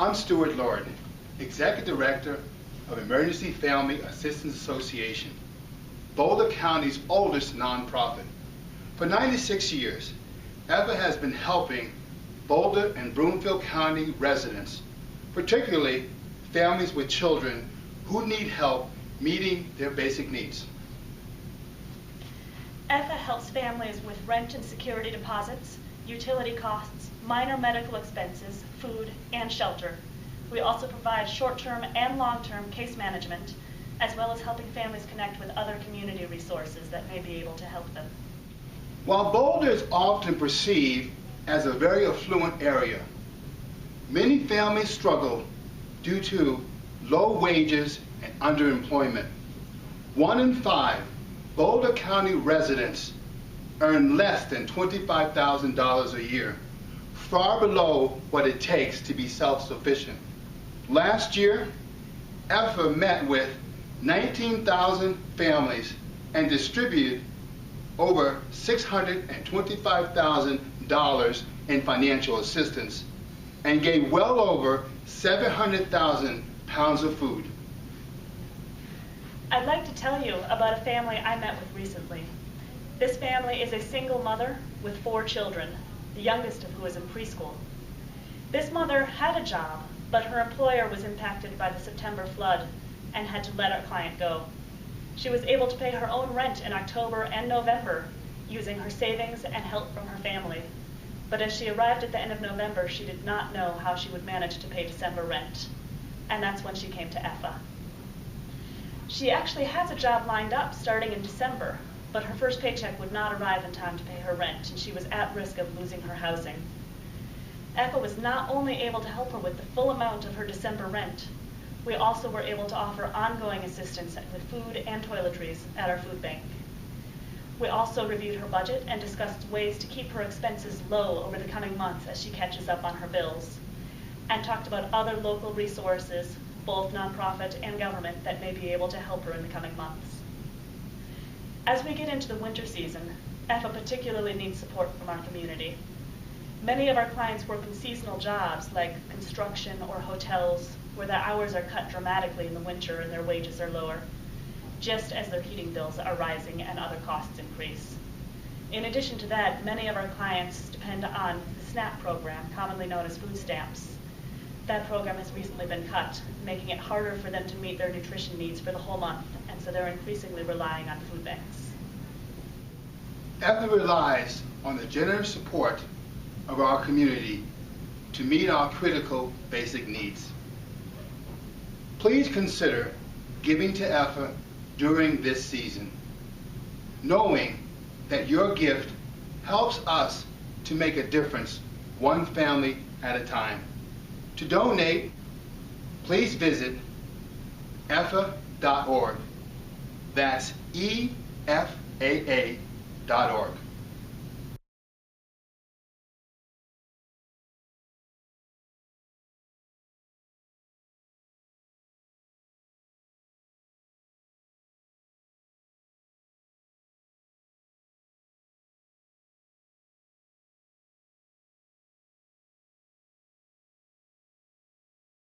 I'm Stuart Lord, Executive Director of Emergency Family Assistance Association, Boulder County's oldest nonprofit. For 96 years, EFAA has been helping Boulder and Broomfield County residents, particularly families with children who need help meeting their basic needs. EFAA helps families with rent and security deposits, utility costs, minor medical expenses, food, and shelter. We also provide short-term and long-term case management, as well as helping families connect with other community resources that may be able to help them. While Boulder is often perceived as a very affluent area, many families struggle due to low wages and underemployment. 1 in 5 Boulder County residents earn less than $25,000 a year, far below what it takes to be self-sufficient. Last year, EFAA met with 19,000 families and distributed over $625,000 in financial assistance and gave well over 700,000 pounds of food. I'd like to tell you about a family I met with recently. This family is a single mother with 4 children, the youngest of who is in preschool. This mother had a job, but her employer was impacted by the September flood and had to let our client go. She was able to pay her own rent in October and November using her savings and help from her family. But as she arrived at the end of November, she did not know how she would manage to pay December rent. And that's when she came to EFAA. She actually has a job lined up starting in December, but her first paycheck would not arrive in time to pay her rent, and she was at risk of losing her housing. EFAA was not only able to help her with the full amount of her December rent, we also were able to offer ongoing assistance with food and toiletries at our food bank. We also reviewed her budget and discussed ways to keep her expenses low over the coming months as she catches up on her bills, and talked about other local resources, both nonprofit and government, that may be able to help her in the coming months. As we get into the winter season, EFAA particularly needs support from our community. Many of our clients work in seasonal jobs like construction or hotels, where their hours are cut dramatically in the winter and their wages are lower, just as their heating bills are rising and other costs increase. In addition to that, many of our clients depend on the SNAP program, commonly known as food stamps. That program has recently been cut, making it harder for them to meet their nutrition needs for the whole month, and so they're increasingly relying on food banks. EFAA relies on the generous support of our community to meet our critical basic needs. Please consider giving to EFAA during this season, knowing that your gift helps us to make a difference one family at a time. To donate, please visit EFAA.org. That's EFAA.org.